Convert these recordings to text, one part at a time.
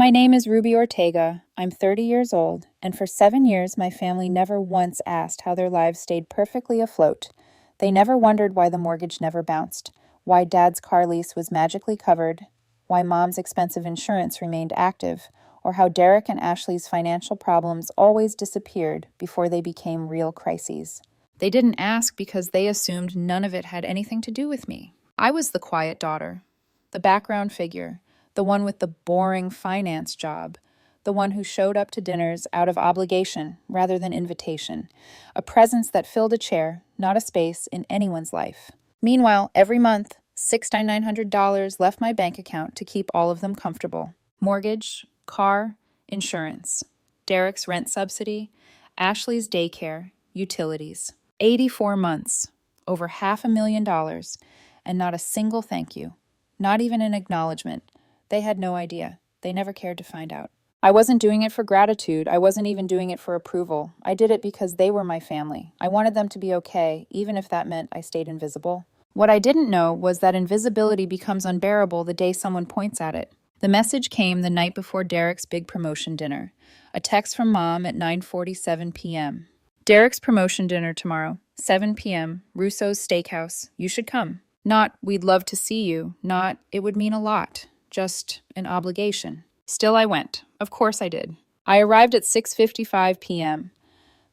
My name is Ruby Ortega. I'm 30 years old, and for 7 years, my family never once asked how their lives stayed perfectly afloat. They never wondered why the mortgage never bounced, why Dad's car lease was magically covered, why Mom's expensive insurance remained active, or how Derek and Ashley's financial problems always disappeared before they became real crises. They didn't ask because they assumed none of it had anything to do with me. I was the quiet daughter, the background figure, the one with the boring finance job, the one who showed up to dinners out of obligation rather than invitation, a presence that filled a chair, not a space, in anyone's life. Meanwhile, every month, $6,900 left my bank account to keep all of them comfortable. Mortgage, car, insurance, Derek's rent subsidy, Ashley's daycare, utilities. 84 months, over $500,000, and not a single thank you, not even an acknowledgement. They had no idea. They never cared to find out. I wasn't doing it for gratitude. I wasn't even doing it for approval. I did it because they were my family. I wanted them to be okay, even if that meant I stayed invisible. What I didn't know was that invisibility becomes unbearable the day someone points at it. The message came the night before Derek's big promotion dinner. A text from Mom at 9:47 p.m. Derek's promotion dinner tomorrow, 7 p.m., Russo's Steakhouse. You should come. Not, we'd love to see you. Not, it would mean a lot. Just an obligation. Still, I went. Of course I did. I arrived at 6:55 p.m.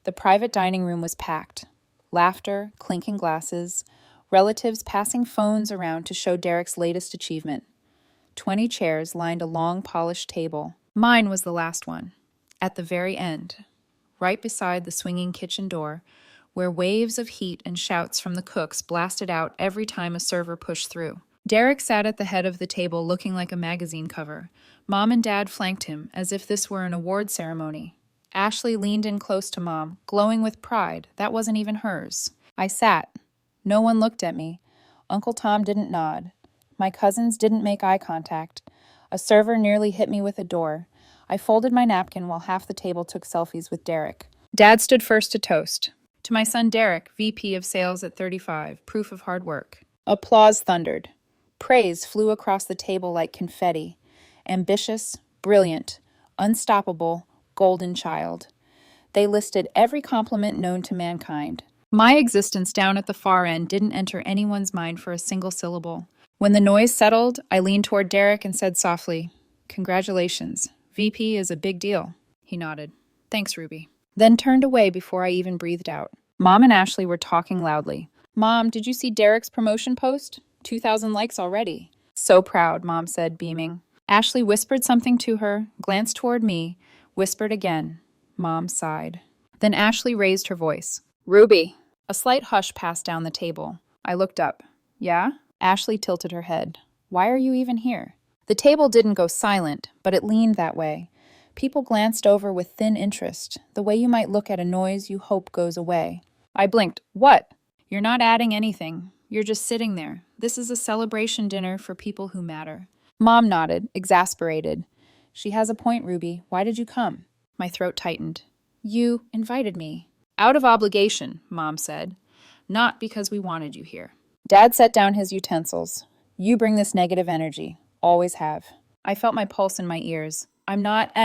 The private dining room was packed. Laughter, clinking glasses, relatives passing phones around to show Derek's latest achievement. 20 chairs lined a long, polished table. Mine was the last one, at the very end, right beside the swinging kitchen door, where waves of heat and shouts from the cooks blasted out every time a server pushed through. Derek sat at the head of the table looking like a magazine cover. Mom and Dad flanked him, as if this were an award ceremony. Ashley leaned in close to Mom, glowing with pride. That wasn't even hers. I sat. No one looked at me. Uncle Tom didn't nod. My cousins didn't make eye contact. A server nearly hit me with a door. I folded my napkin while half the table took selfies with Derek. Dad stood first to toast. To my son Derek, VP of Sales at 35, proof of hard work. Applause thundered. Praise flew across the table like confetti. Ambitious, brilliant, unstoppable, golden child. They listed every compliment known to mankind. My existence down at the far end didn't enter anyone's mind for a single syllable. When the noise settled, I leaned toward Derek and said softly, "Congratulations. VP is a big deal." He nodded. "Thanks, Ruby." Then turned away before I even breathed out. Mom and Ashley were talking loudly. "Mom, did you see Derek's promotion post? 2,000 likes already." "So proud," Mom said, beaming. Ashley whispered something to her, glanced toward me, whispered again. Mom sighed. Then Ashley raised her voice. "Ruby." A slight hush passed down the table. I looked up. "Yeah?" Ashley tilted her head. "Why are you even here?" The table didn't go silent, but it leaned that way. People glanced over with thin interest, the way you might look at a noise you hope goes away. I blinked. "What?" "You're not adding anything. You're just sitting there. This is a celebration dinner for people who matter." Mom nodded, exasperated. "She has a point, Ruby. Why did you come?" My throat tightened. "You invited me." "Out of obligation," Mom said. "Not because we wanted you here." Dad set down his utensils. "You bring this negative energy. Always have." I felt my pulse in my ears. "I'm not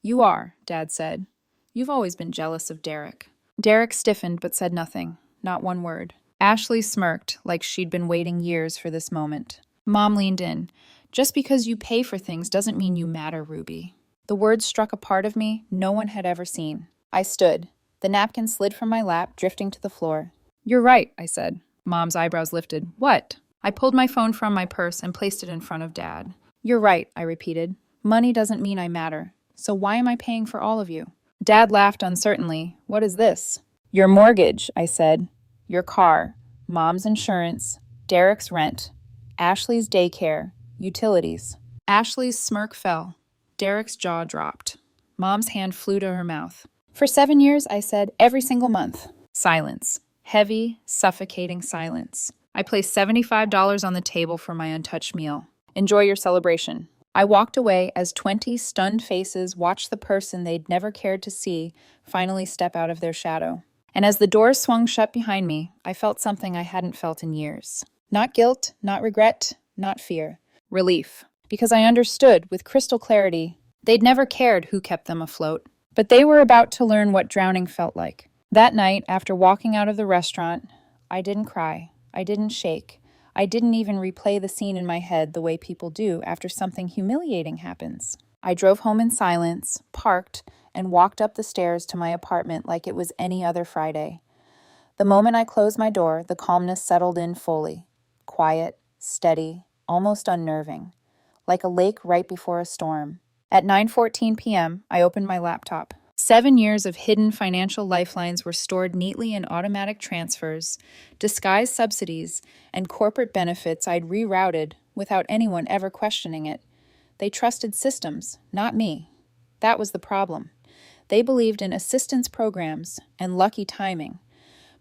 You are," Dad said. "You've always been jealous of Derek." Derek stiffened but said nothing. Not one word. Ashley smirked, like she'd been waiting years for this moment. Mom leaned in. "Just because you pay for things doesn't mean you matter, Ruby." The words struck a part of me no one had ever seen. I stood. The napkin slid from my lap, drifting to the floor. "You're right," I said. Mom's eyebrows lifted. "What?" I pulled my phone from my purse and placed it in front of Dad. "You're right," I repeated. "Money doesn't mean I matter. So why am I paying for all of you?" Dad laughed uncertainly. "What is this?" "Your mortgage," I said. "Your car, Mom's insurance, Derek's rent, Ashley's daycare, utilities." Ashley's smirk fell. Derek's jaw dropped. Mom's hand flew to her mouth. "For 7 years," I said, "every single month." Silence. Heavy, suffocating silence. I placed $75 on the table for my untouched meal. "Enjoy your celebration." I walked away as 20 stunned faces watched the person they'd never cared to see finally step out of their shadow. And as the doors swung shut behind me, I felt something I hadn't felt in years. Not guilt, not regret, not fear. Relief. Because I understood, with crystal clarity, They'd never cared who kept them afloat, but they were about to learn what drowning felt like. That night, after walking out of the restaurant, I didn't cry. I didn't shake. I didn't even replay the scene in my head the way people do after something humiliating happens. I drove home in silence, parked, and walked up the stairs to my apartment like it was any other Friday. The moment I closed my door, the calmness settled in fully. Quiet, steady, almost unnerving. Like a lake right before a storm. At 9:14 p.m., I opened my laptop. 7 years of hidden financial lifelines were stored neatly in automatic transfers, disguised subsidies, and corporate benefits I'd rerouted without anyone ever questioning it. They trusted systems, not me. That was the problem. They believed in assistance programs and lucky timing,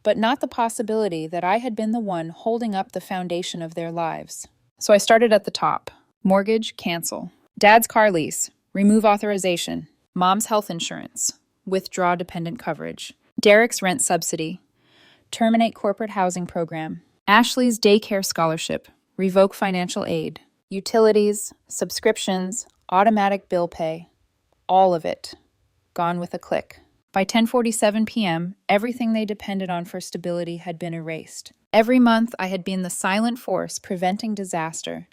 but not the possibility that I had been the one holding up the foundation of their lives. So I started at the top. Mortgage, cancel. Dad's car lease, remove authorization. Mom's health insurance, withdraw dependent coverage. Derek's rent subsidy, terminate corporate housing program. Ashley's daycare scholarship, revoke financial aid. Utilities, subscriptions, automatic bill pay. All of it. Gone with a click. By 10:47 p.m., everything they depended on for stability had been erased. Every month, I had been the silent force preventing disaster.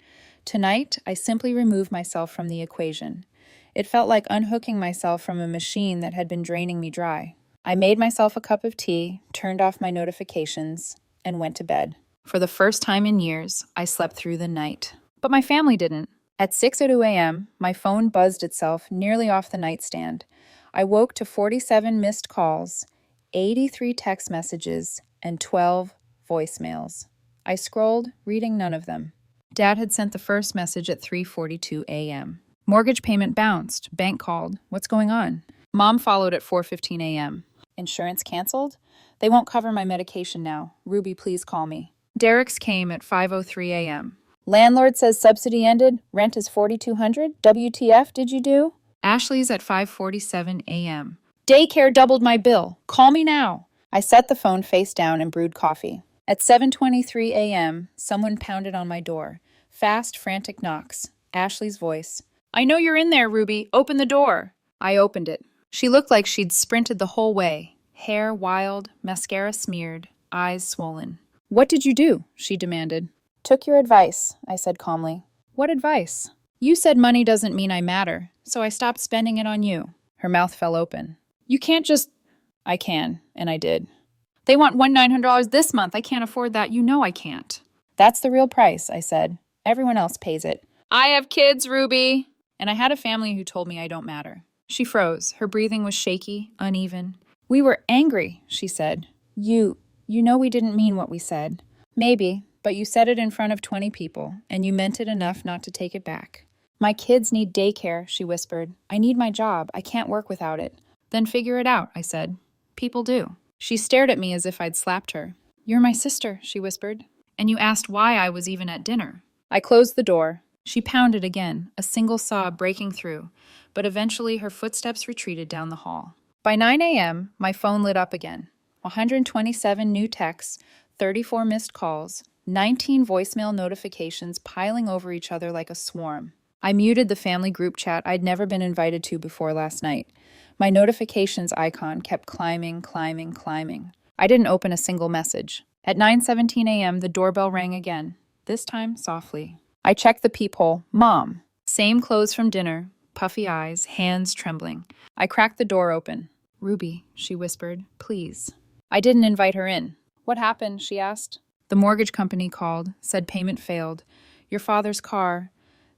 Tonight, I simply removed myself from the equation. It felt like unhooking myself from a machine that had been draining me dry. I made myself a cup of tea, turned off my notifications, and went to bed. For the first time in years, I slept through the night. But my family didn't. At 6:02 a.m., my phone buzzed itself nearly off the nightstand. I woke to 47 missed calls, 83 text messages, and 12 voicemails. I scrolled, reading none of them. Dad had sent the first message at 3:42 a.m. Mortgage payment bounced. Bank called. What's going on? Mom followed at 4:15 a.m. Insurance canceled? They won't cover my medication now. Ruby, please call me. Derek's came at 5:03 a.m. Landlord says subsidy ended. Rent is $4,200. WTF did you do? Ashley's at 5:47 a.m. Daycare doubled my bill. Call me now. I set the phone face down and brewed coffee. At 7:23 a.m., someone pounded on my door. Fast, frantic knocks. Ashley's voice. I know you're in there, Ruby. Open the door. I opened it. She looked like she'd sprinted the whole way. Hair wild, mascara smeared, eyes swollen. What did you do? She demanded. Took your advice, I said calmly. What advice? You said money doesn't mean I matter, so I stopped spending it on you. Her mouth fell open. You can't just... I can, and I did. They want $1,900 this month. I can't afford that. You know I can't. That's the real price, I said. Everyone else pays it. I have kids, Ruby. And I had a family who told me I don't matter. She froze. Her breathing was shaky, uneven. We were angry, she said. You know we didn't mean what we said. Maybe, but you said it in front of 20 people, and you meant it enough not to take it back. My kids need daycare, she whispered. I need my job. I can't work without it. Then figure it out, I said. People do. She stared at me as if I'd slapped her. You're my sister, she whispered. And you asked why I was even at dinner. I closed the door. She pounded again, a single sob breaking through, but eventually her footsteps retreated down the hall. By 9 a.m., my phone lit up again. 127 new texts, 34 missed calls, 19 voicemail notifications piling over each other like a swarm. I muted the family group chat I'd never been invited to before last night. My notifications icon kept climbing. I didn't open a single message. At 9:17 a.m., the doorbell rang again, this time softly. I checked the peephole. Mom. Same clothes from dinner, puffy eyes, hands trembling. I cracked the door open. Ruby, she whispered, please. I didn't invite her in. What happened? She asked. The mortgage company called, said payment failed. Your father's car.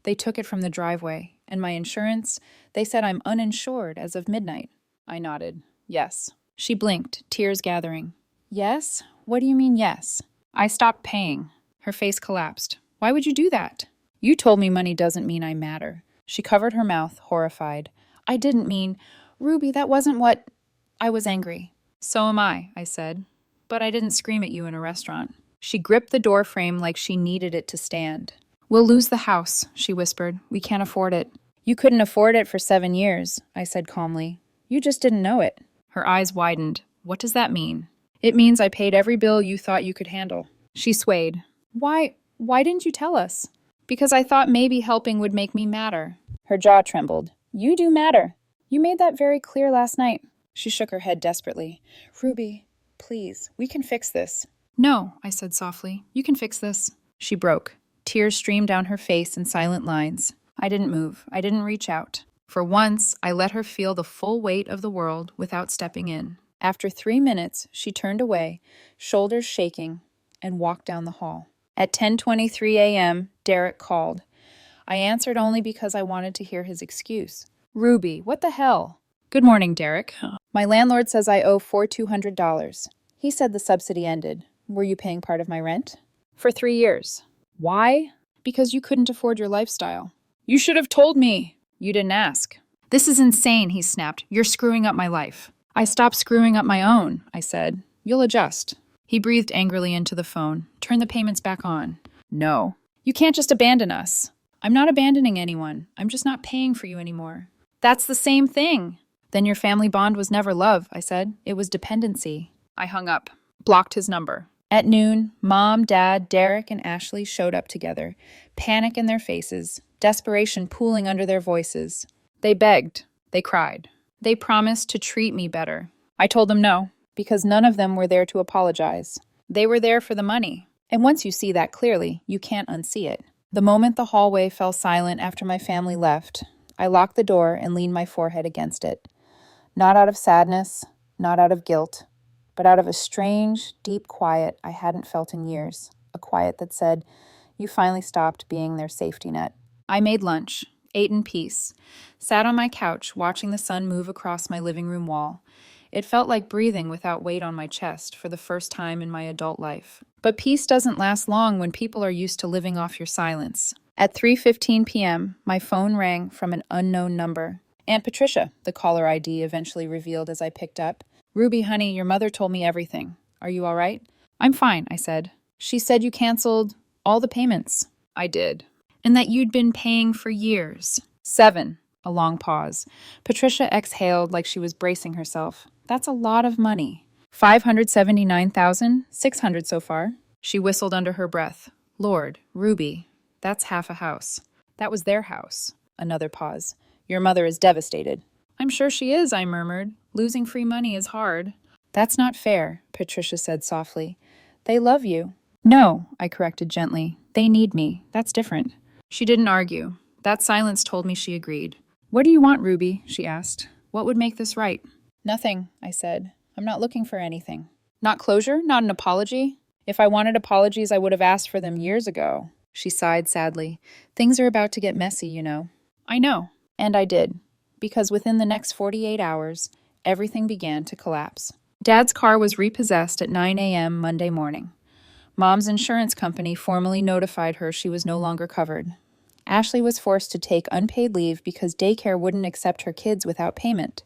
They took it from the driveway. And my insurance? They said I'm uninsured as of midnight. I nodded. Yes. She blinked, tears gathering. Yes? What do you mean yes? I stopped paying. Her face collapsed. Why would you do that? You told me money doesn't mean I matter. She covered her mouth, horrified. I didn't mean... Ruby, that wasn't what... I was angry. So am I said. But I didn't scream at you in a restaurant. She gripped the door frame like she needed it to stand. We'll lose the house, she whispered. We can't afford it. You couldn't afford it for 7 years, I said calmly. You just didn't know it. Her eyes widened. What does that mean? It means I paid every bill you thought you could handle. She swayed. Why didn't you tell us? Because I thought maybe helping would make me matter. Her jaw trembled. You do matter. You made that very clear last night. She shook her head desperately. Ruby, please, we can fix this. No, I said softly. You can fix this. She broke. Tears streamed down her face in silent lines. I didn't move. I didn't reach out. For once, I let her feel the full weight of the world without stepping in. After 3 minutes, she turned away, shoulders shaking, and walked down the hall. At 10:23 a.m., Derek called. I answered only because I wanted to hear his excuse. Ruby, what the hell? Good morning, Derek. My landlord says I owe $4,200. He said the subsidy ended. Were you paying part of my rent? For 3 years. Why? Because you couldn't afford your lifestyle. You should have told me. You didn't ask. This is insane, he snapped. You're screwing up my life. I stopped screwing up my own, I said. You'll adjust. He breathed angrily into the phone. Turn the payments back on. No. You can't just abandon us. I'm not abandoning anyone. I'm just not paying for you anymore. That's the same thing. Then your family bond was never love, I said. It was dependency. I hung up. Blocked his number. At noon, Mom, Dad, Derek, and Ashley showed up together, panic in their faces, desperation pooling under their voices. They begged. They cried. They promised to treat me better. I told them no, because none of them were there to apologize. They were there for the money. And once you see that clearly, you can't unsee it. The moment the hallway fell silent after my family left, I locked the door and leaned my forehead against it. Not out of sadness, not out of guilt, but out of a strange, deep quiet I hadn't felt in years. A quiet that said, you finally stopped being their safety net. I made lunch, ate in peace, sat on my couch watching the sun move across my living room wall. It felt like breathing without weight on my chest for the first time in my adult life. But peace doesn't last long when people are used to living off your silence. At 3:15 p.m., my phone rang from an unknown number. Aunt Patricia, the caller ID eventually revealed as I picked up. Ruby, honey, your mother told me everything. Are you all right? I'm fine, I said. She said you canceled all the payments. I did. And that you'd been paying for years. 7. A long pause. Patricia exhaled like she was bracing herself. That's a lot of money. 579,600 so far. She whistled under her breath. Lord, Ruby, that's half a house. That was their house. Another pause. Your mother is devastated. I'm sure she is, I murmured. Losing free money is hard. That's not fair, Patricia said softly. They love you. No, I corrected gently. They need me. That's different. She didn't argue. That silence told me she agreed. What do you want, Ruby? She asked. What would make this right? Nothing, I said. I'm not looking for anything. Not closure? Not an apology? If I wanted apologies, I would have asked for them years ago. She sighed sadly. Things are about to get messy, you know. I know. And I did. Because within the next 48 hours, everything began to collapse. Dad's car was repossessed at 9 a.m. Monday morning. Mom's insurance company formally notified her she was no longer covered. Ashley was forced to take unpaid leave because daycare wouldn't accept her kids without payment.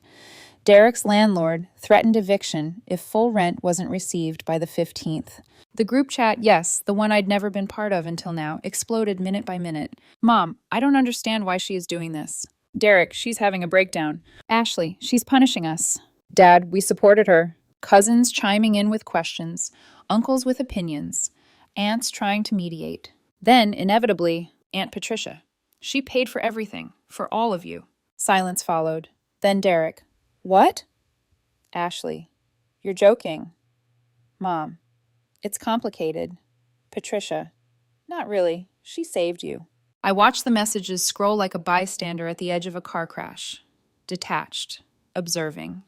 Derek's landlord threatened eviction if full rent wasn't received by the 15th. The group chat, yes, the one I'd never been part of until now, exploded minute by minute. Mom, I don't understand why she is doing this. Derek, she's having a breakdown. Ashley, she's punishing us. Dad, we supported her. Cousins chiming in with questions. Uncles with opinions. Aunts trying to mediate. Then, inevitably, Aunt Patricia. She paid for everything, for all of you. Silence followed. Then Derek. What? Ashley. You're joking. Mom. It's complicated. Patricia. Not really. She saved you. I watched the messages scroll like a bystander at the edge of a car crash. Detached. Observing.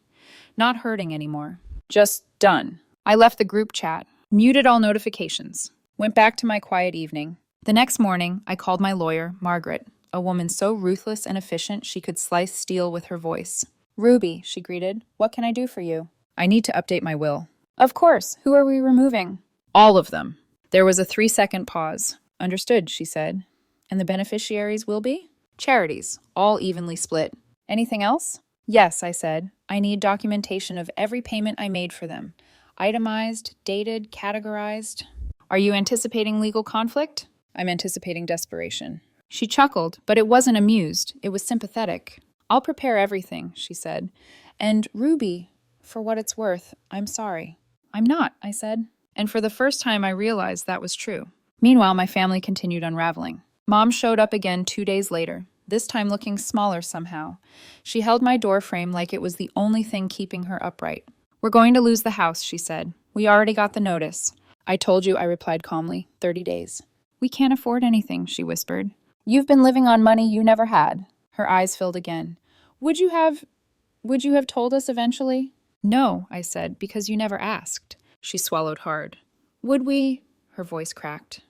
Not hurting anymore. Just done. I left the group chat. Muted all notifications. Went back to my quiet evening. The next morning, I called my lawyer, Margaret, a woman so ruthless and efficient she could slice steel with her voice. Ruby, she greeted, what can I do for you? I need to update my will. Of course. Who are we removing? All of them. There was a 3-second pause. Understood, she said. And the beneficiaries will be? Charities, all evenly split. Anything else? Yes, I said. I need documentation of every payment I made for them. Itemized, dated, categorized. Are you anticipating legal conflict? I'm anticipating desperation. She chuckled, but it wasn't amused. It was sympathetic. I'll prepare everything, she said. And Ruby, for what it's worth, I'm sorry. I'm not, I said. And for the first time, I realized that was true. Meanwhile, my family continued unraveling. Mom showed up again 2 days later. this time looking smaller somehow. She held my doorframe like it was the only thing keeping her upright. "We're going to lose the house," she said. "We already got the notice." "I told you," I replied calmly. 30 days. "We can't afford anything," she whispered. "You've been living on money you never had." Her eyes filled again. Would you have told us eventually?" "No," I said, "because you never asked." She swallowed hard. "Would we," her voice cracked,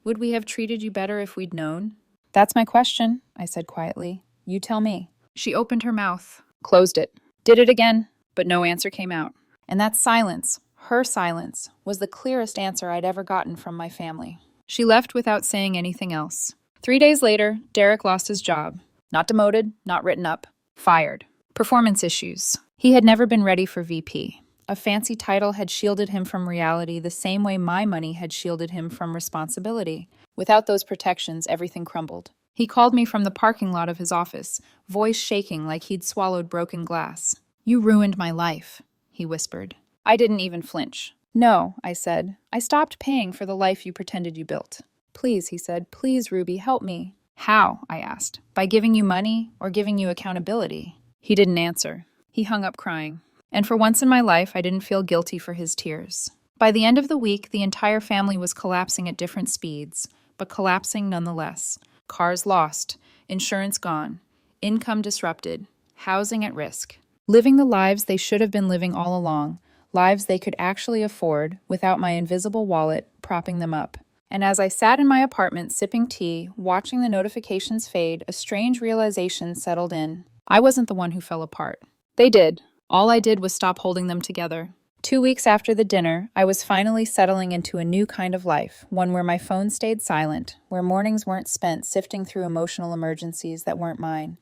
"would we have treated you better if we'd known?" "That's my question," I said quietly. "You tell me." She opened her mouth, closed it, did it again, but no answer came out. And that silence, her silence, was the clearest answer I'd ever gotten from my family. She left without saying anything else. 3 days later, Derek lost his job. Not demoted, not written up. Fired. Performance issues. He had never been ready for VP. A fancy title had shielded him from reality the same way my money had shielded him from responsibility. Without those protections, everything crumbled. He called me from the parking lot of his office, voice shaking like he'd swallowed broken glass. "You ruined my life," he whispered. I didn't even flinch. "No," I said. "I stopped paying for the life you pretended you built." "Please," he said. "Please, Ruby, help me." "How?" I asked. "By giving you money or giving you accountability?" He didn't answer. He hung up crying. And for once in my life, I didn't feel guilty for his tears. By the end of the week, the entire family was collapsing at different speeds, but collapsing nonetheless. Cars lost, insurance gone, income disrupted, housing at risk. Living the lives they should have been living all along, lives they could actually afford without my invisible wallet propping them up. And as I sat in my apartment sipping tea, watching the notifications fade, a strange realization settled in. I wasn't the one who fell apart. They did. All I did was stop holding them together. 2 weeks after the dinner, I was finally settling into a new kind of life, one where my phone stayed silent, where mornings weren't spent sifting through emotional emergencies that weren't mine,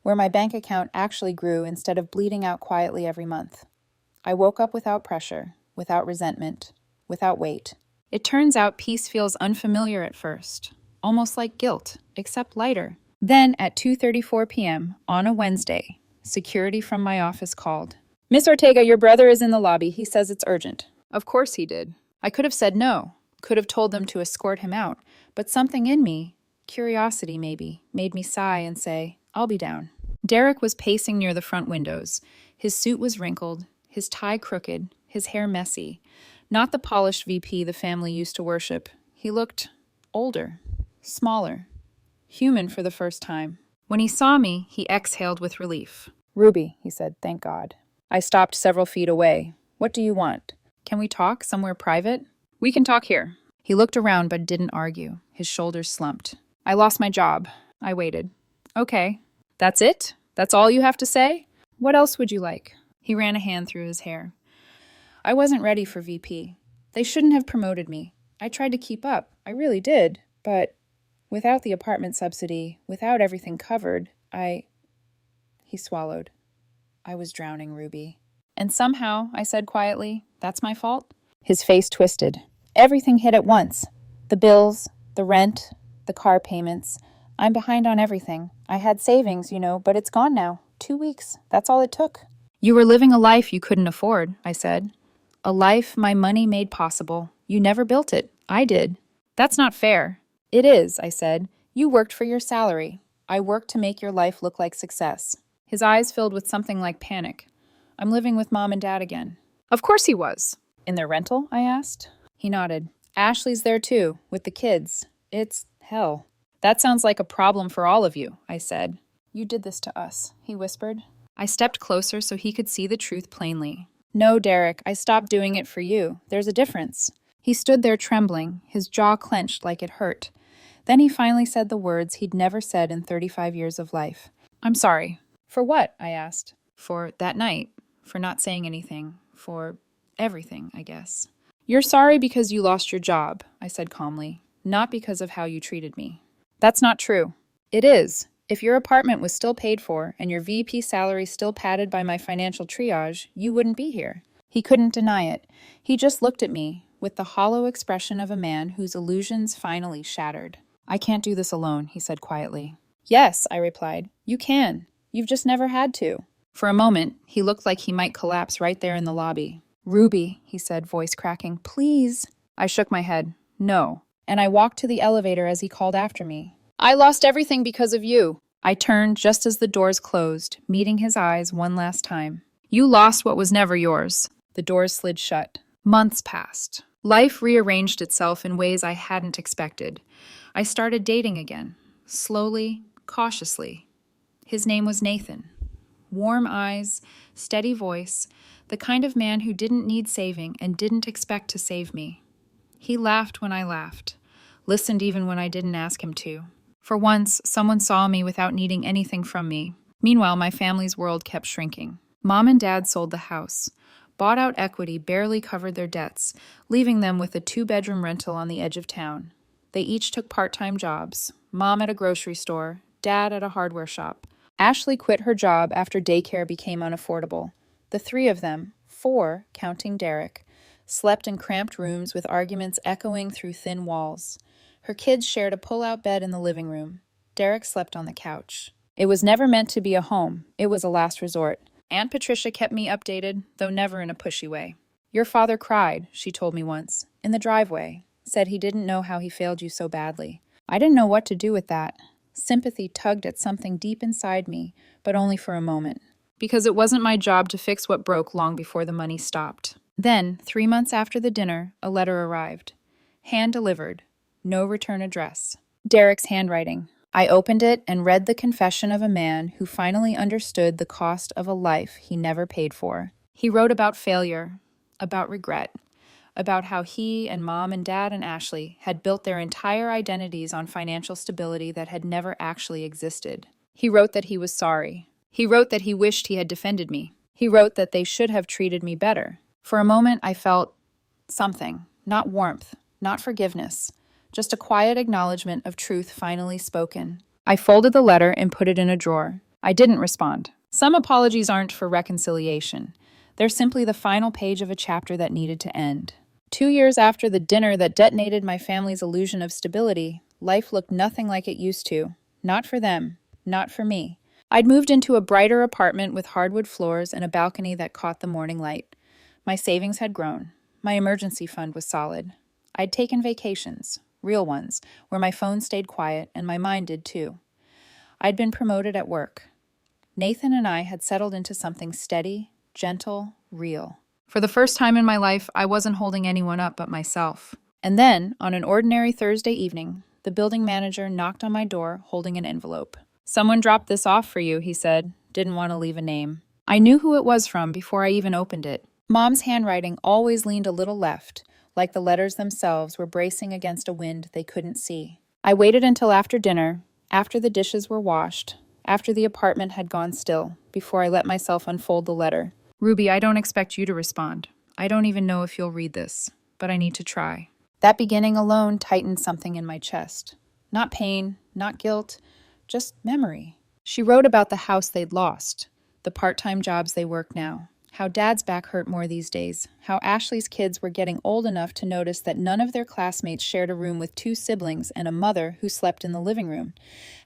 where my bank account actually grew instead of bleeding out quietly every month. I woke up without pressure, without resentment, without weight. It turns out peace feels unfamiliar at first, almost like guilt, except lighter. Then, at 2:34 p.m., on a Wednesday, security from my office called. "Miss Ortega, your brother is in the lobby. He says it's urgent." Of course he did. I could have said no, could have told them to escort him out, but something in me, curiosity maybe, made me sigh and say, "I'll be down." Derek was pacing near the front windows. His suit was wrinkled, his tie crooked, his hair messy. Not the polished VP the family used to worship. He looked older, smaller, human for the first time. When he saw me, he exhaled with relief. "Ruby," he said, "thank God." I stopped several feet away. "What do you want? Can we talk somewhere private?" "We can talk here." He looked around but didn't argue. His shoulders slumped. "I lost my job." I waited. "Okay. That's it? That's all you have to say? What else would you like?" He ran a hand through his hair. "I wasn't ready for VP. They shouldn't have promoted me. I tried to keep up. I really did. But without the apartment subsidy, without everything covered, He swallowed. "I was drowning, Ruby." "And somehow," I said quietly, "that's my fault?" His face twisted. "Everything hit at once. The bills, the rent, the car payments. I'm behind on everything. I had savings, but it's gone now. 2 weeks. That's all it took." "You were living a life you couldn't afford," I said. "A life my money made possible. You never built it. I did." "That's not fair." "It is," I said. "You worked for your salary. I worked to make your life look like success." His eyes filled with something like panic. "I'm living with Mom and Dad again." Of course he was. "In their rental?" I asked. He nodded. "Ashley's there too, with the kids. It's hell." "That sounds like a problem for all of you," I said. "You did this to us," he whispered. I stepped closer so he could see the truth plainly. "No, Derek, I stopped doing it for you. There's a difference." He stood there trembling, his jaw clenched like it hurt. Then he finally said the words he'd never said in 35 years of life. "I'm sorry." "For what?" I asked. "For that night. For not saying anything. For everything, I guess." "You're sorry because you lost your job," I said calmly. "Not because of how you treated me." "That's not true." "It is. If your apartment was still paid for and your VP salary still padded by my financial triage, you wouldn't be here." He couldn't deny it. He just looked at me with the hollow expression of a man whose illusions finally shattered. "I can't do this alone," he said quietly. "Yes," I replied. "You can. You've just never had to." For a moment, he looked like he might collapse right there in the lobby. "Ruby," he said, voice cracking, "please." I shook my head. "No." And I walked to the elevator as he called after me. I lost everything because of you. I turned just as the doors closed, meeting his eyes one last time. You lost what was never yours. The doors slid shut. Months passed. Life rearranged itself in ways I hadn't expected. I started dating again, slowly, cautiously. His name was Nathan. Warm eyes, steady voice, the kind of man who didn't need saving and didn't expect to save me. He laughed when I laughed, listened even when I didn't ask him to. For once, someone saw me without needing anything from me. Meanwhile, my family's world kept shrinking. Mom and Dad sold the house. Bought out equity barely covered their debts, leaving them with a two-bedroom rental on the edge of town. They each took part-time jobs, Mom at a grocery store, Dad at a hardware shop. Ashley quit her job after daycare became unaffordable. The three of them, four, counting Derek, slept in cramped rooms with arguments echoing through thin walls. Her kids shared a pull-out bed in the living room. Derek slept on the couch. It was never meant to be a home. It was a last resort. Aunt Patricia kept me updated, though never in a pushy way. Your father cried, she told me once, in the driveway, said he didn't know how he failed you so badly. I didn't know what to do with that. Sympathy tugged at something deep inside me, but only for a moment. Because it wasn't my job to fix what broke long before the money stopped. Then, 3 months after the dinner, a letter arrived. Hand-delivered. No return address. Derek's handwriting. I opened it and read the confession of a man who finally understood the cost of a life he never paid for. He wrote about failure, about regret, about how he and Mom and Dad and Ashley had built their entire identities on financial stability that had never actually existed. He wrote that he was sorry. He wrote that he wished he had defended me. He wrote that they should have treated me better. For a moment, I felt something, not warmth, not forgiveness, just a quiet acknowledgement of truth finally spoken. I folded the letter and put it in a drawer. I didn't respond. Some apologies aren't for reconciliation. They're simply the final page of a chapter that needed to end. 2 years after the dinner that detonated my family's illusion of stability, life looked nothing like it used to. Not for them. Not for me. I'd moved into a brighter apartment with hardwood floors and a balcony that caught the morning light. My savings had grown. My emergency fund was solid. I'd taken vacations. Real ones, where my phone stayed quiet and my mind did too. I'd been promoted at work. Nathan and I had settled into something steady, gentle, real. For the first time in my life, I wasn't holding anyone up but myself. And then, on an ordinary Thursday evening, the building manager knocked on my door holding an envelope. Someone dropped this off for you, he said. Didn't want to leave a name. I knew who it was from before I even opened it. Mom's handwriting always leaned a little left, like the letters themselves were bracing against a wind they couldn't see. I waited until after dinner, after the dishes were washed, after the apartment had gone still, before I let myself unfold the letter. Ruby, I don't expect you to respond. I don't even know if you'll read this, but I need to try. That beginning alone tightened something in my chest. Not pain, not guilt, just memory. She wrote about the house they'd lost, the part-time jobs they work now, how Dad's back hurt more these days, how Ashley's kids were getting old enough to notice that none of their classmates shared a room with 2 siblings and a mother who slept in the living room,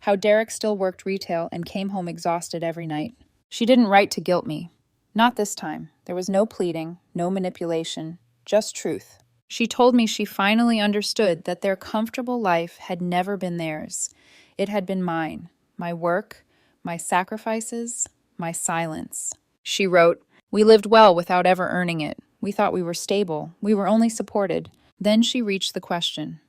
how Derek still worked retail and came home exhausted every night. She didn't write to guilt me. Not this time. There was no pleading, no manipulation, just truth. She told me she finally understood that their comfortable life had never been theirs. It had been mine, my work, my sacrifices, my silence. She wrote, "We lived well without ever earning it. We thought we were stable. We were only supported." Then she reached the question,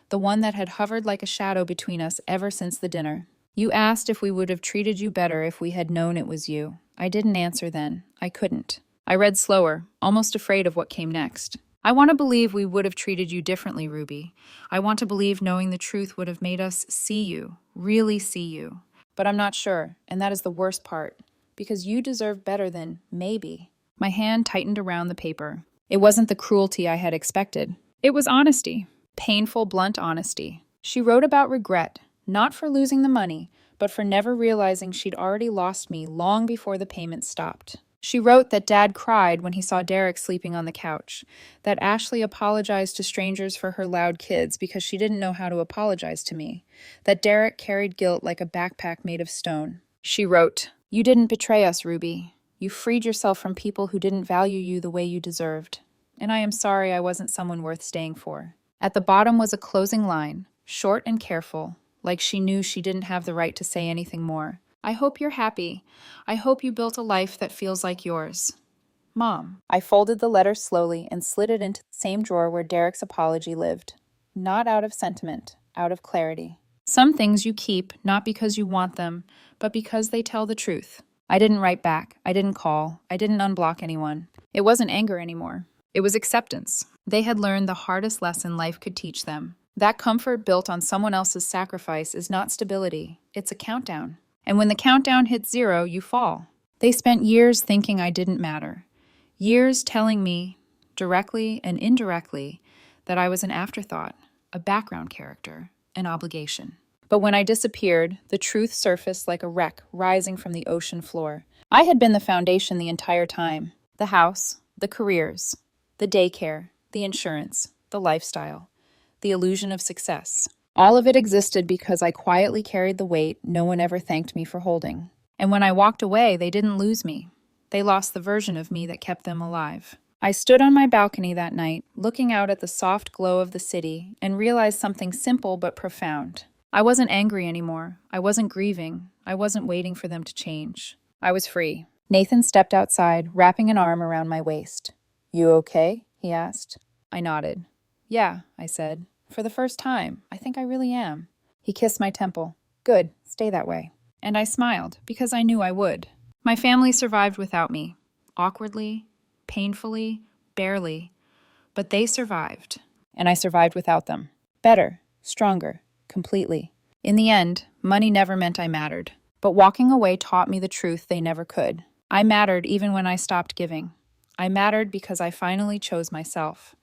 the one that had hovered like a shadow between us ever since the dinner. You asked if we would have treated you better if we had known it was you. I didn't answer then. I couldn't. I read slower, almost afraid of what came next. I want to believe we would have treated you differently, Ruby. I want to believe knowing the truth would have made us see you, really see you. But I'm not sure, and that is the worst part, because you deserve better than maybe. My hand tightened around the paper. It wasn't the cruelty I had expected. It was honesty. Painful, blunt honesty. She wrote about regret, not for losing the money, but for never realizing she'd already lost me long before the payment stopped. She wrote that Dad cried when he saw Derek sleeping on the couch, that Ashley apologized to strangers for her loud kids because she didn't know how to apologize to me, that Derek carried guilt like a backpack made of stone. She wrote, "You didn't betray us, Ruby. You freed yourself from people who didn't value you the way you deserved. And I am sorry I wasn't someone worth staying for." At the bottom was a closing line, short and careful, like she knew she didn't have the right to say anything more. I hope you're happy. I hope you built a life that feels like yours. Mom. I folded the letter slowly and slid it into the same drawer where Derek's apology lived. Not out of sentiment, out of clarity. Some things you keep, not because you want them, but because they tell the truth. I didn't write back. I didn't call. I didn't unblock anyone. It wasn't anger anymore. It was acceptance. They had learned the hardest lesson life could teach them. That comfort built on someone else's sacrifice is not stability. It's a countdown. And when the countdown hits 0, you fall. They spent years thinking I didn't matter. Years telling me, directly and indirectly, that I was an afterthought, a background character, an obligation. But when I disappeared, the truth surfaced like a wreck rising from the ocean floor. I had been the foundation the entire time. The house, the careers, the daycare, the insurance, the lifestyle, the illusion of success. All of it existed because I quietly carried the weight no one ever thanked me for holding. And when I walked away, they didn't lose me. They lost the version of me that kept them alive. I stood on my balcony that night, looking out at the soft glow of the city, and realized something simple but profound. I wasn't angry anymore. I wasn't grieving. I wasn't waiting for them to change. I was free. Nathan stepped outside, wrapping an arm around my waist. "You okay?" he asked. I nodded. "Yeah," I said. "For the first time, I think I really am." He kissed my temple. "Good, stay that way." And I smiled, because I knew I would. My family survived without me. Awkwardly, painfully, barely. But they survived. And I survived without them. Better, stronger, completely. In the end, money never meant I mattered. But walking away taught me the truth they never could. I mattered even when I stopped giving. I mattered because I finally chose myself.